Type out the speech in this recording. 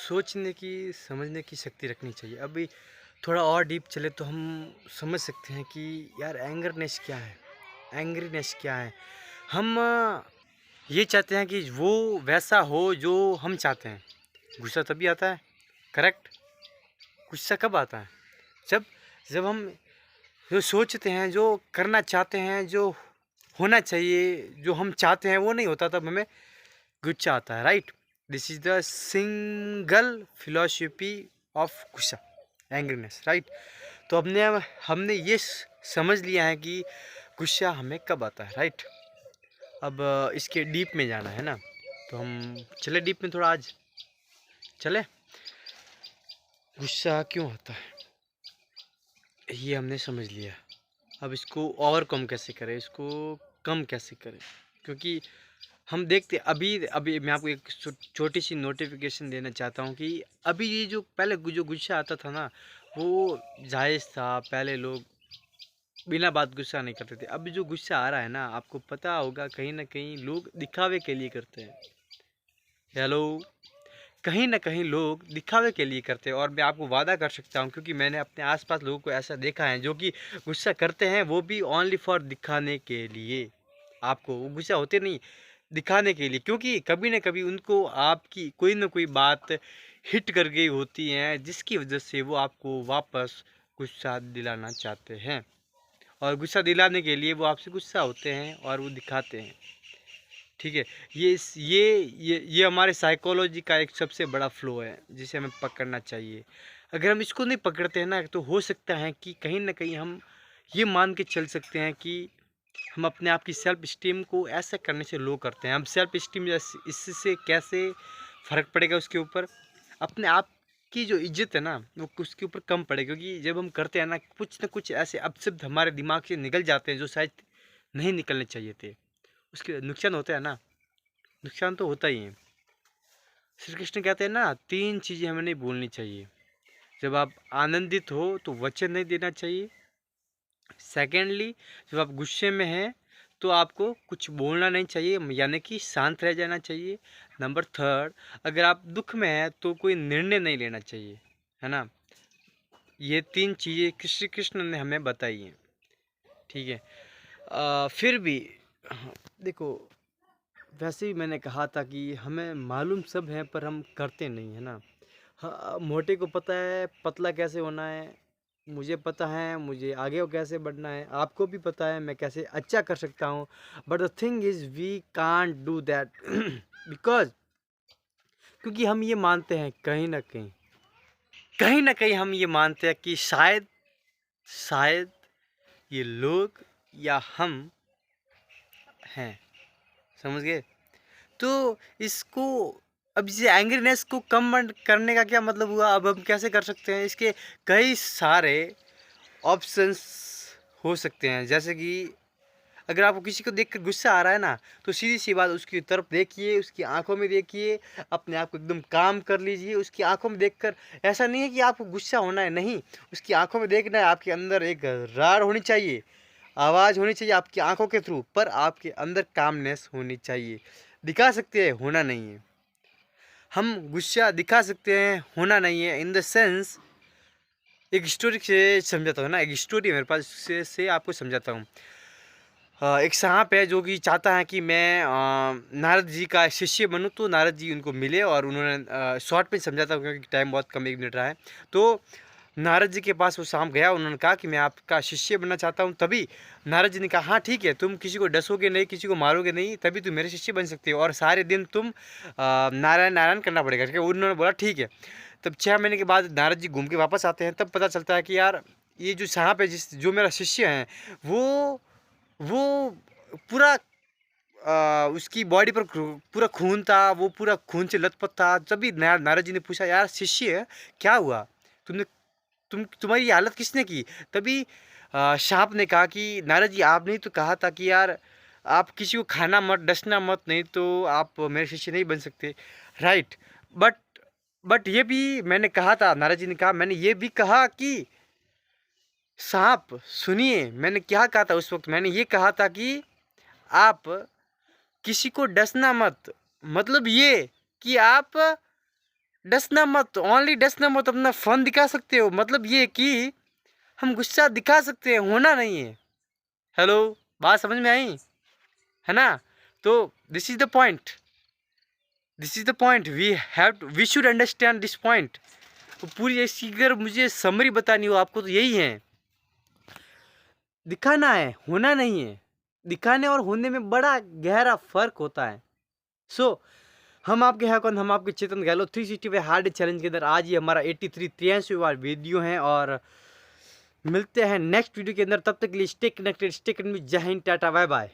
सोचने की, समझने की शक्ति रखनी चाहिए। अभी थोड़ा और डीप चले तो हम समझ सकते हैं कि यार एंगरनेस क्या है, एंग्रीनेस क्या है। हम ये चाहते हैं कि वो वैसा हो जो हम चाहते हैं। गुस्सा तभी आता है, करेक्ट। गुस्सा कब आता है? जब जब हम जो सोचते हैं, जो करना चाहते हैं, जो होना चाहिए, जो हम चाहते हैं वो नहीं होता, तब हमें गुस्सा आता है, right. This is the single philosophy of गुस्सा, एंग्रीनेस, राइट। तो हमने हमने ये समझ लिया है कि गुस्सा हमें कब आता है, राइट। अब इसके डीप में जाना है ना, तो हम चले डीप में थोड़ा आज चले। गुस्सा क्यों आता है ये हमने समझ लिया। अब इसको ओवरकम कैसे करें, इसको कम कैसे करें, क्योंकि हम देखते अभी अभी मैं आपको एक छोटी सी नोटिफिकेशन देना चाहता हूँ कि अभी ये जो पहले जो गुस्सा आता था ना, वो जायज़ था। पहले लोग बिना बात गुस्सा नहीं करते थे। अभी जो गुस्सा आ रहा है ना, आपको पता होगा कहीं ना कहीं लोग दिखावे के लिए करते हैं। हेलो, कहीं ना कहीं लोग दिखावे के लिए करते हैं। और मैं आपको वादा कर सकता हूँ, क्योंकि मैंने अपने आसपास लोगों को ऐसा देखा है जो कि गुस्सा करते हैं, वो भी ओनली फॉर दिखाने के लिए। आपको वो गुस्सा होते नहीं, दिखाने के लिए, क्योंकि कभी ना कभी उनको आपकी कोई ना कोई बात हिट कर गई होती है, जिसकी वजह से वो आपको वापस गुस्सा दिलाना चाहते हैं। और गुस्सा दिलाने के लिए वो आपसे गुस्सा होते हैं और वो दिखाते हैं, ठीक है। ये हमारे साइकोलॉजी का एक सबसे बड़ा फ्लो है, जिसे हमें पकड़ना चाहिए। अगर हम इसको नहीं पकड़ते हैं ना, तो हो सकता है कि कहीं ना कहीं हम ये मान के चल सकते हैं कि हम अपने आप की सेल्फ स्टीम को ऐसा करने से लो करते हैं। हम सेल्फ स्टीम इससे कैसे फ़र्क पड़ेगा उसके ऊपर, अपने आप की जो इज्जत है ना, वो उसके ऊपर कम पड़ेगी। क्योंकि जब हम करते हैं ना कुछ ऐसे अपशब्द हमारे दिमाग से निकल जाते हैं जो शायद नहीं निकलने चाहिए थे, उसके नुकसान होता है ना। नुकसान तो होता ही है। श्री कृष्ण कहते हैं ना, 3 चीज़ें हमें नहीं भूलनी चाहिए। जब आप आनंदित हो तो वचन नहीं देना चाहिए। सेकेंडली, जब आप गुस्से में हैं तो आपको कुछ बोलना नहीं चाहिए, यानी कि शांत रह जाना चाहिए। नंबर थर्ड, अगर आप दुख में हैं तो कोई निर्णय नहीं लेना चाहिए, है ना। ये 3 चीज़ें श्री कृष्ण ने हमें बताई हैं, ठीक है। फिर भी हाँ, देखो, वैसे ही मैंने कहा था कि हमें मालूम सब है पर हम करते नहीं, है ना। हाँ, मोटे को पता है पतला कैसे होना है, मुझे पता है मुझे आगे कैसे बढ़ना है, आपको भी पता है मैं कैसे अच्छा कर सकता हूँ। But the thing is we can't do that because, क्योंकि हम ये मानते हैं कहीं ना कहीं हम ये मानते हैं कि शायद शायद ये लोग या हम हैं, समझ गए। तो इसको, अब इसे एंग्रीनेस को कम करने का क्या मतलब हुआ, अब हम कैसे कर सकते हैं? इसके कई सारे ऑप्शंस हो सकते हैं। जैसे कि अगर आपको किसी को देखकर गुस्सा आ रहा है ना, तो सीधी सी बात, उसकी तरफ देखिए, उसकी आंखों में देखिए, अपने आप को एकदम काम कर लीजिए उसकी आंखों में देखकर। ऐसा नहीं है कि आपको गुस्सा होना है, नहीं, उसकी आंखों में देखना है। आपके अंदर एक रार होनी चाहिए, आवाज़ होनी चाहिए आपकी आंखों के थ्रू, पर आपके अंदर कामनेस होनी चाहिए। दिखा सकते हैं, होना नहीं है। हम गुस्सा दिखा सकते हैं, होना नहीं है। इन द सेंस, एक स्टोरी से समझाता हूँ ना, एक स्टोरी मेरे पास से आपको समझाता हूँ। एक सांप है जो कि चाहता है कि मैं नारद जी का शिष्य बनूं। तो नारद जी उनको मिले और उन्होंने शॉर्ट में समझाता हूँ क्योंकि टाइम बहुत कम, 1 मिनट रहा है। तो नारद जी के पास वो सांप गया, उन्होंने कहा कि मैं आपका शिष्य बनना चाहता हूँ। तभी नारद जी ने कहा, हाँ ठीक है, तुम किसी को डसोगे नहीं, किसी को मारोगे नहीं, तभी तुम मेरे शिष्य बन सकते हो, और सारे दिन तुम नारायण नारायण करना पड़ेगा, ठीक है। उन्होंने बोला ठीक है। तब 6 महीने के बाद नारद जी घूम के वापस आते हैं, तब पता चलता है कि यार ये जो सांप है, जो मेरा शिष्य है, वो पूरा उसकी बॉडी पर पूरा खून था, वो पूरा खून से लथपथ था। तभी नारद जी ने पूछा, यार शिष्य क्या हुआ, तुमने तुम्हारी ये हालत किसने की? तभी सांप ने कहा कि नारद जी, आपने ही तो कहा था कि यार आप किसी को खाना मत, डसना मत, नहीं तो आप मेरे शिष्य नहीं बन सकते, राइट। बट ये भी मैंने कहा था, नारद जी ने कहा, मैंने ये भी कहा कि सांप सुनिए, मैंने क्या कहा था उस वक्त, मैंने ये कहा था कि आप किसी को डसना मत, मतलब ये कि आप डसना मत, ओनली डसना मत, अपना फन दिखा सकते हो, मतलब ये कि हम गुस्सा दिखा सकते हैं, होना नहीं है। हेलो, बात समझ में आई है ना? तो this is the point, this is the point, we should understand this point. तो पूरी ऐसी अगर मुझे समरी बतानी हो आपको तो यही है, दिखाना है, होना नहीं है। दिखाने और होने में बड़ा गहरा फर्क होता है। सो हम आपके हैं कौन, हम आपके चेतन गहलोत 365 हार्ड चैलेंज के अंदर आज ही हमारा 83 83वां वीडियो है, और मिलते हैं नेक्स्ट वीडियो के अंदर। तब तक के लिए स्टे कनेक्टेड, स्टे कनेक्टेड। जय हिंद, टाटा, बाय बाय।